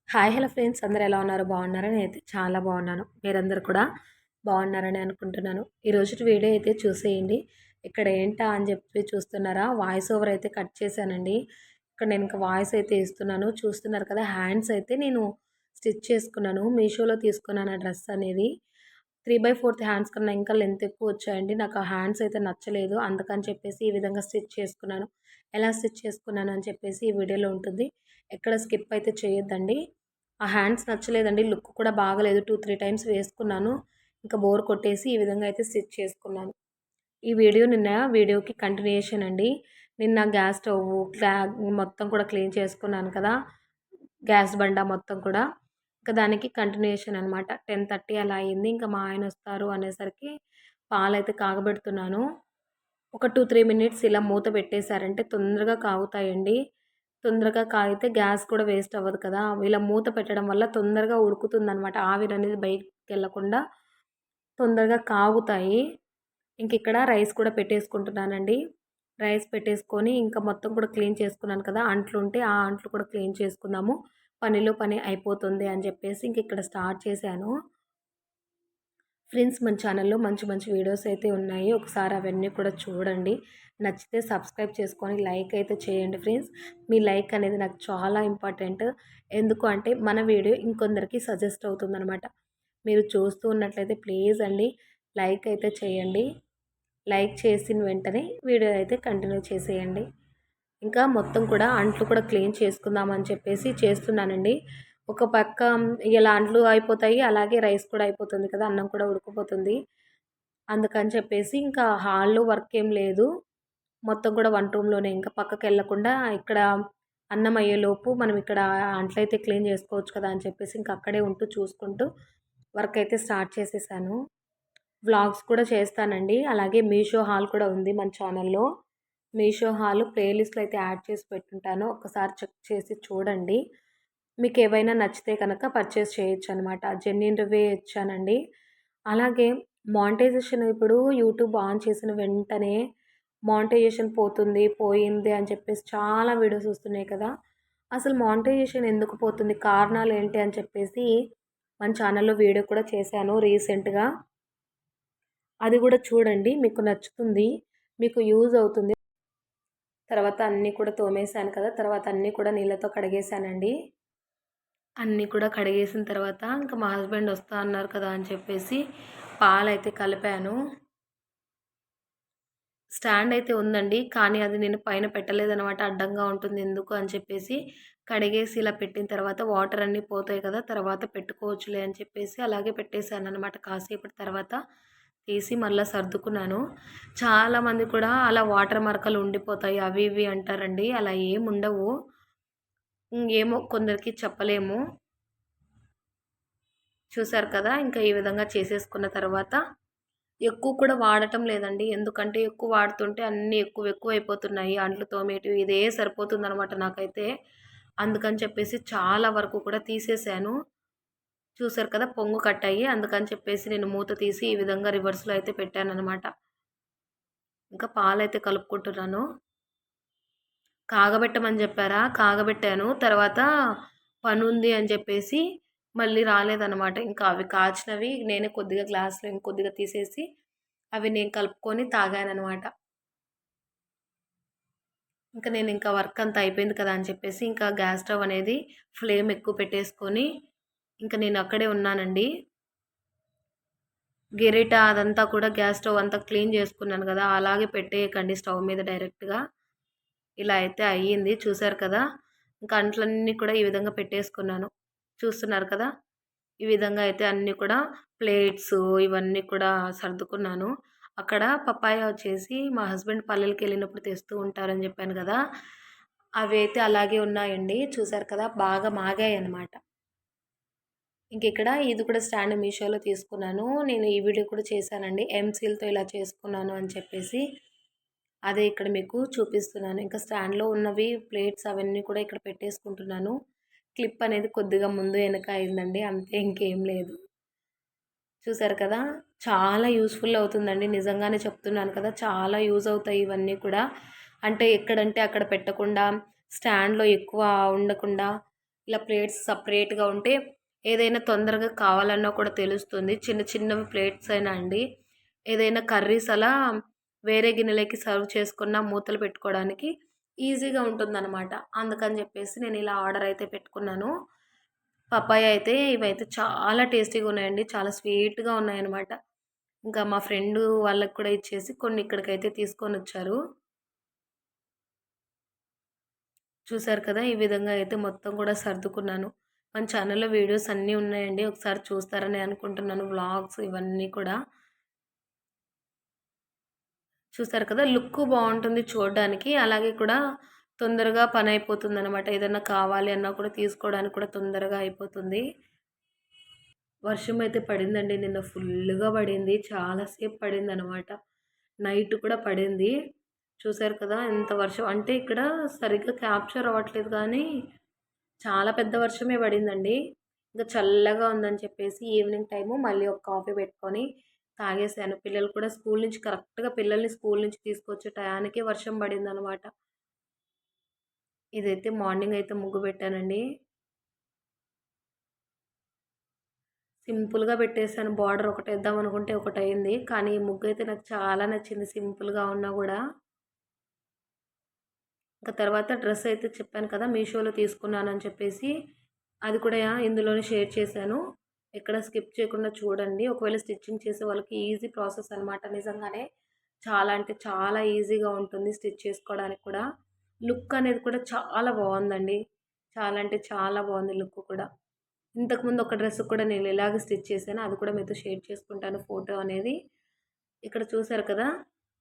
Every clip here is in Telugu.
హాయ్ హలో ఫ్రెండ్స్, అందరూ ఎలా ఉన్నారు? బాగున్నారా? నేనైతే చాలా బాగున్నాను. మీరందరూ కూడా బాగున్నారని అనుకుంటున్నాను. ఈరోజు వీడియో అయితే చూసేయండి. ఇక్కడ ఏంటా అని చెప్పి చూస్తున్నారా? వాయిస్ ఓవర్ అయితే కట్ చేశానండి. ఇక్కడ నేను ఇంకా వాయిస్ అయితే ఇస్తున్నాను. చూస్తున్నారు కదా, హ్యాండ్స్ అయితే నేను స్టిచ్ చేసుకున్నాను. మీషోలో తీసుకున్నాను ఆ డ్రెస్ అనేది. 3/4 హ్యాండ్స్ కన్నా ఇంకా లెంత్ ఎక్కువ వచ్చాయండి. నాకు ఆ హ్యాండ్స్ అయితే నచ్చలేదు. అందుకని చెప్పేసి ఈ విధంగా స్టిచ్ చేసుకున్నాను. ఎలా స్టిచ్ చేసుకున్నాను అని చెప్పేసి ఈ వీడియోలో ఉంటుంది. ఎక్కడ స్కిప్ అయితే చేయొద్దండి. ఆ హ్యాండ్స్ నచ్చలేదండి. లుక్ కూడా బాగలేదు. 2, 3 టైమ్స్ వేసుకున్నాను. ఇంకా బోర్ కొట్టేసి ఈ విధంగా అయితే స్టిచ్ చేసుకున్నాను. ఈ వీడియో నిన్న వీడియోకి కంటిన్యూయేషన్ అండి. నిన్న గ్యాస్ స్టవ్ మొత్తం కూడా క్లీన్ చేసుకున్నాను కదా, గ్యాస్ బండ మొత్తం కూడా. ఇంకా దానికి కంటిన్యూయేషన్ అనమాట. 10:30 అలా అయింది. ఇంకా మా ఆయన వస్తారు అనేసరికి పాలైతే కాగబెడుతున్నాను. ఒక 2, 3 మినిట్స్ ఇలా మూత పెట్టేశారంటే తొందరగా కాగుతాయండి. తొందరగా కాగితే గ్యాస్ కూడా వేస్ట్ అవ్వదు కదా. ఇలా మూత పెట్టడం వల్ల తొందరగా ఉడుకుతుందనమాట. ఆవిరనేది బయటికెళ్ళకుండా తొందరగా కాగుతాయి. ఇంకిక్కడ రైస్ కూడా పెట్టేసుకుంటున్నానండి. రైస్ పెట్టేసుకొని ఇంకా మొత్తం కూడా క్లీన్ చేసుకున్నాను కదా, అంట్లుంటే ఆ అంట్లు కూడా క్లీన్ చేసుకుందాము. పనిలో పని అయిపోతుంది అని చెప్పేసి ఇంకిక్కడ స్టార్ట్ చేశాను. ఫ్రెండ్స్, మన ఛానల్లో మంచి మంచి వీడియోస్ అయితే ఉన్నాయి. ఒకసారి అవన్నీ కూడా చూడండి. నచ్చితే సబ్స్క్రైబ్ చేసుకొని లైక్ అయితే చేయండి ఫ్రెండ్స్. మీ లైక్ అనేది నాకు చాలా ఇంపార్టెంట్. ఎందుకు అంటే మన వీడియో ఇంకొందరికి సజెస్ట్ అవుతుందనమాట. మీరు చూస్తూ ఉన్నట్లయితే ప్లీజ్ అండి లైక్ అయితే చేయండి. లైక్ చేసిన వెంటనే వీడియో అయితే కంటిన్యూ చేసేయండి. ఇంకా మొత్తం కూడా అంట్లు కూడా క్లీన్ చేసుకుందామని చెప్పేసి చేస్తున్నానండి. ఒక పక్క ఇలా అంట్లు అయిపోతాయి, అలాగే రైస్ కూడా అయిపోతుంది కదా, అన్నం కూడా ఉడికిపోతుంది. అందుకని చెప్పేసి ఇంకా హాల్‌లో వర్క్ ఏం లేదు. మొత్తం కూడా వంట రూమ్‌లోనే, ఇంకా పక్కకెళ్ళకుండా ఇక్కడ అన్నం అయ్యేలోపు మనం ఇక్కడ అంట్లయితే క్లీన్ చేసుకోవచ్చు కదా అని చెప్పేసి ఇంకా అక్కడే ఉంటూ చూసుకుంటూ వర్క్ అయితే స్టార్ట్ చేసేసాను. వ్లాగ్స్ కూడా చేస్తానండి. అలాగే మీషో హాల్ కూడా ఉంది మన ఛానల్‌లో. మీషో హాల్ ప్లేలిస్ట్‌లో అయితే యాడ్ చేసి పెట్టుంటాను. ఒక్కసారి చెక్ చేసి చూడండి. మీకేవైనా నచ్చితే కనుక పర్చేస్ చేయొచ్చనమాట. జెన్యూన్ రివ్యూ ఇచ్చానండి. అలాగే మానిటైజేషన్ ఇప్పుడు యూట్యూబ్ ఆన్ చేసిన వెంటనే మానిటైజేషన్ పోతుంది, పోయింది అని చెప్పేసి చాలా వీడియోస్ వస్తున్నాయి కదా. అసలు మానిటైజేషన్ ఎందుకు పోతుంది? కారణాలు ఏంటి అని చెప్పేసి మన ఛానల్‌లో వీడియో కూడా చేశాను రీసెంట్‌గా. అది కూడా చూడండి. మీకు నచ్చుతుంది. మీకు యూజ్ అవుతుంది. తర్వాత అన్నీ కూడా తోమేసాను కదా, తర్వాత అన్నీ కూడా నీళ్ళతో కడిగేసానండి. అన్నీ కూడా కడిగేసిన తర్వాత ఇంకా మా హస్బెండ్ వస్తా అన్నారు కదా అని చెప్పేసి పాలైతే కలిపాను. స్టాండ్ అయితే ఉందండి. కానీ అది నేను పైన పెట్టలేదనమాట. అడ్డంగా ఉంటుంది ఎందుకు అని చెప్పేసి కడిగేసి ఇలా పెట్టిన తర్వాత వాటర్ అన్నీ పోతాయి కదా, తర్వాత పెట్టుకోవచ్చులే అని చెప్పేసి అలాగే పెట్టేశాననమాట. కాసేపటి తర్వాత తీసి మళ్ళీ సర్దుకున్నాను. చాలామంది కూడా అలా వాటర్ మరకలు ఉండిపోతాయి అవి ఇవి అంటారండి. అలా ఏముండవు. ఏమో కొందరికి చెప్పలేము. చూసారు కదా, ఇంకా ఈ విధంగా చేసేసుకున్న తర్వాత ఎక్కువ కూడా వాడటం లేదండి. ఎందుకంటే ఎక్కువ వాడుతుంటే అన్నీ ఎక్కువైపోతున్నాయి. అంట్లు తోమేటివి ఇదే సరిపోతుందనమాట నాకైతే. అందుకని చెప్పేసి చాలా వరకు కూడా తీసేసాను. చూసారు కదా, పొంగు కట్టాయి. అందుకని చెప్పేసి నేను మూత తీసి ఈ విధంగా రివర్స్‌లో అయితే పెట్టాననమాట. ఇంకా పాలైతే కలుపుకుంటున్నాను. కాగబెట్టమని చెప్పారా? కాగబెట్టాను. తర్వాత పనుంది అని చెప్పేసి మళ్ళీ రాలేదనమాట. ఇంకా అవి కాచినవి నేనే కొద్దిగా గ్లాస్‌లో ఇంకొద్దిగా తీసేసి అవి నేను కలుపుకొని తాగాననమాట. ఇంకా వర్క్ అంతా అయిపోయింది కదా అని చెప్పేసి ఇంకా గ్యాస్ స్టవ్ అనేది ఫ్లేమ్ ఎక్కువ పెట్టేసుకొని ఇంకా నేను అక్కడే ఉన్నానండి. గెరిట అదంతా కూడా గ్యాస్ స్టవ్ అంతా క్లీన్ చేసుకున్నాను కదా, అలాగే పెట్టేయకండి స్టవ్ మీద డైరెక్ట్‌గా. ఇలా అయితే అయ్యింది. చూసారు కదా, ఇంకా అంట్లన్నీ కూడా ఈ విధంగా పెట్టేసుకున్నాను. చూస్తున్నారు కదా, ఈ విధంగా అయితే అన్నీ కూడా ప్లేట్స్ ఇవన్నీ కూడా సర్దుకున్నాను. అక్కడ పపాయ వచ్చేసి మా హస్బెండ్ పల్లెలకెళ్ళినప్పుడు తెస్తూ ఉంటారని చెప్పాను కదా, అవి అయితే అలాగే ఉన్నాయండి. చూసారు కదా, బాగా మాగాయన్నమాట. ఇంకిక్కడ ఇది కూడా స్టాండ్ మీషోలో తీసుకున్నాను. నేను ఈ వీడియో కూడా చేశానండి. ఎంసీల్‌తో ఇలా చేసుకున్నాను అని చెప్పేసి. అదే ఇక్కడ మీకు చూపిస్తున్నాను. ఇంకా స్టాండ్‌లో ఉన్నవి ప్లేట్స్ అవన్నీ కూడా ఇక్కడ పెట్టేసుకుంటున్నాను. క్లిప్ అనేది కొద్దిగా ముందు వెనక అయిందండి. అంతే, ఇంకేం లేదు. చూసారు కదా, చాలా యూజ్‌ఫుల్ అవుతుందండి. నిజంగానే చెప్తున్నాను కదా, చాలా యూజ్ అవుతాయి ఇవన్నీ కూడా. అంటే ఎక్కడంటే అక్కడ పెట్టకుండా, స్టాండ్‌లో ఎక్కువ ఉండకుండా ఇలా ప్లేట్స్ సపరేట్గా ఉంటే ఏదైనా తొందరగా కావాలన్నా కూడా తెలుస్తుంది. చిన్న చిన్నవి ప్లేట్స్ అయినా అండి, ఏదైనా కర్రీస్ అలా వేరే గిన్నెలకి సర్వ్ చేసుకున్న మూతలు పెట్టుకోవడానికి ఈజీగా ఉంటుందన్నమాట. అందుకని చెప్పేసి నేను ఇలా ఆర్డర్ అయితే పెట్టుకున్నాను. పపాయ అయితే ఇవైతే చాలా టేస్టీగా ఉన్నాయండి. చాలా స్వీట్‌గా ఉన్నాయన్నమాట. ఇంకా మా ఫ్రెండు వాళ్ళకి కూడా ఇచ్చేసి కొన్ని ఇక్కడికైతే తీసుకొనొచ్చారు. చూసారు కదా! ఈ విధంగా అయితే మొత్తం కూడా సర్దుకున్నాను. మన ఛానల్‌లో వీడియోస్ అన్నీ ఉన్నాయండి. ఒకసారి చూస్తారని అనుకుంటున్నాను. వ్లాగ్స్ ఇవన్నీ కూడా. చూసారు కదా! లుక్కు బావుంటుంది చూడడానికి. అలాగే కూడా తొందరగా పనయిపోతుందనమాట. ఏదన్నా కావాలి అన్నా కూడా తీసుకోవడానికి కూడా తొందరగా అయిపోతుంది. వర్షం అయితే పడిందండి. నిన్న ఫుల్లుగా పడింది. చాలా సేపు పడిందనమాట. నైట్ కూడా పడింది. చూసారు కదా! ఎంత వర్షం అంటే ఇక్కడ సరిగ్గా క్యాప్చర్ అవ్వట్లేదు కానీ, చాలా పెద్ద వర్షమే పడిందండి. ఇంక చల్లగా ఉందని చెప్పేసి ఈవినింగ్ టైము మళ్ళీ ఒక కాఫీ పెట్టుకొని తాగేసాను. పిల్లలు కూడా స్కూల్ నుంచి కరెక్ట్‌గా పిల్లల్ని స్కూల్ నుంచి తీసుకొచ్చే టయానికే వర్షం పడిందనమాట. ఇదైతే మార్నింగ్ అయితే ముగ్గు పెట్టానండి. సింపుల్‌గా పెట్టేసాను. బార్డర్ ఒకటేద్దాం అనుకుంటే ఒకటయింది. కానీ ఈ ముగ్గయితే నాకు చాలా నచ్చింది సింపుల్‌గా ఉన్నా గూడా. ఇంకా తర్వాత డ్రెస్ అయితే చెప్పాను కదా! మీషోలో తీసుకున్నానని చెప్పేసి, అది కూడా ఇందులోనే షేర్ చేశాను. ఎక్కడ స్కిప్ చేయకుండా చూడండి. ఒకవేళ స్టిచ్చింగ్ చేసే వాళ్ళకి ఈజీ ప్రాసెస్ అనమాట. నిజంగానే చాలా అంటే చాలా ఈజీగా ఉంటుంది స్టిచ్ చేసుకోవడానికి కూడా. లుక్ అనేది కూడా చాలా బావుందండి. చాలా అంటే చాలా బావుంది లుక్ కూడా. ఇంతకుముందు ఒక డ్రెస్ కూడా నేను ఇలాగే స్టిచ్ చేశాను. అది కూడా మీతో షేర్ చేసుకుంటాను ఫోటో అనేది. ఇక్కడ చూసారు కదా!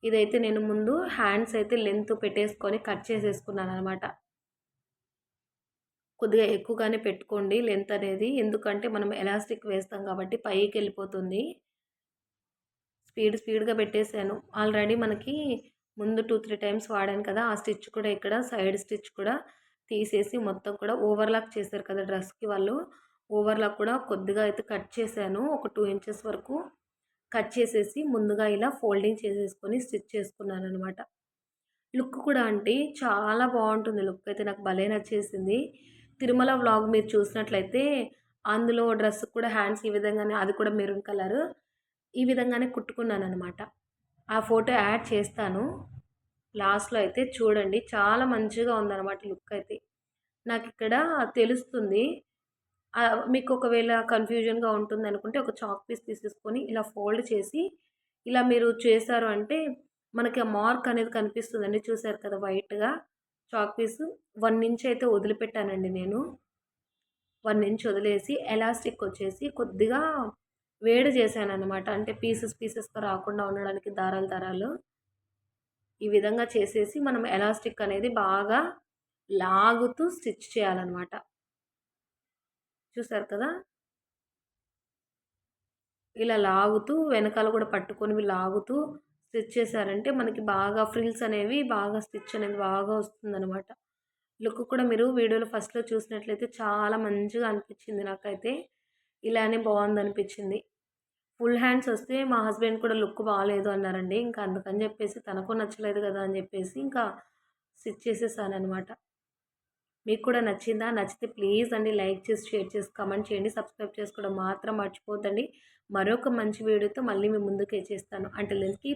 ఇదైతే నేను ముందు హ్యాండ్స్ అయితే లెంత్ పెట్టేసుకొని కట్ చేసేసుకున్నాననమాట. కొద్దిగా ఎక్కువగానే పెట్టుకోండి లెంత్ అనేది. ఎందుకంటే మనం ఎలాస్టిక్ వేస్తాం కాబట్టి పైకెళ్ళిపోతుంది. స్పీడ్‌గా పెట్టేసాను. ఆల్రెడీ మనకి ముందు 2, 3 టైమ్స్ వాడాను కదా! ఆ స్టిచ్ కూడా ఇక్కడ సైడ్ స్టిచ్ కూడా తీసేసి మొత్తం కూడా ఓవర్‌లాక్ చేశారు కదా! డ్రెస్‌కి వాళ్ళు. ఓవర్‌లాక్ కూడా కొద్దిగా అయితే కట్ చేశాను. ఒక 2 ఇంచెస్ వరకు కట్ చేసేసి ముందుగా ఇలా ఫోల్డింగ్ చేసేసుకొని స్టిచ్ చేసుకున్నాననమాట. లుక్ కూడా అండి చాలా బావుంటుంది. లుక్ అయితే నాకు భలే నచ్చేసింది. తిరుమల వ్లాగ్ మీరు చూసినట్లయితే అందులో డ్రెస్ కూడా హ్యాండ్స్ ఈ విధంగానే అది కూడా మెరూన్ కలరు. ఈ విధంగానే కుట్టుకున్నాననమాట. ఆ ఫోటో యాడ్ చేస్తాను. లాస్ట్‌లో అయితే చూడండి. చాలా మంచిగా ఉందనమాట లుక్ అయితే. నాకిక్కడ తెలుస్తుంది. మీకు ఒకవేళ కన్‌ఫ్యూజన్‌గా ఉంటుందనుకుంటే ఒక చాక్ పీస్ తీసేసుకొని ఇలా ఫోల్డ్ చేసి ఇలా మీరు చేశారు అంటే మనకి ఆ మార్క్ అనేది కనిపిస్తుందండి. చూసారు కదా! వైట్‌గా చాక్ పీసు 1 ఇంచ్ అయితే వదిలిపెట్టానండి నేను. 1 ఇంచ్ వదిలేసి ఎలాస్టిక్ వచ్చేసి కొద్దిగా వేడి చేశాననమాట. అంటే పీసెస్‌గా రాకుండా ఉండడానికి దారాలు దారాలు. ఈ విధంగా చేసేసి మనం ఎలాస్టిక్ అనేది బాగా లాగుతూ స్టిచ్ చేయాలనమాట. చూసారు కదా! ఇలా లాగుతూ వెనకాల కూడా పట్టుకొని లాగుతూ స్టిచ్ చేశారంటే మనకి బాగా ఫ్రిల్స్ అనేవి బాగా స్టిచ్ అనేది బాగా వస్తుందనమాట. లుక్ కూడా మీరు వీడియోలో ఫస్ట్‌లో చూసినట్లయితే చాలా మంచిగా అనిపించింది నాకైతే. ఇలానే బావుందనిపించింది. ఫుల్ హ్యాండ్స్ వస్తే మా హస్బెండ్ కూడా లుక్ బాలేదు అన్నారండి. ఇంకా అందుకని చెప్పేసి తనకు నచ్చలేదు కదా అని చెప్పేసి ఇంకా స్టిచ్ చేసేసాననమాట. మీకు కూడా నచ్చిందా? నచ్చితే ప్లీజ్ అండి లైక్ చేసి, షేర్ చేసి, కామెంట్ చేయండి. సబ్స్క్రైబ్ చేసుకోవడం మాత్రం మర్చిపోవద్దండి. మరొక మంచి వీడియోతో మళ్ళీ మీ ముందుకు వచ్చేస్తాను. Until then keep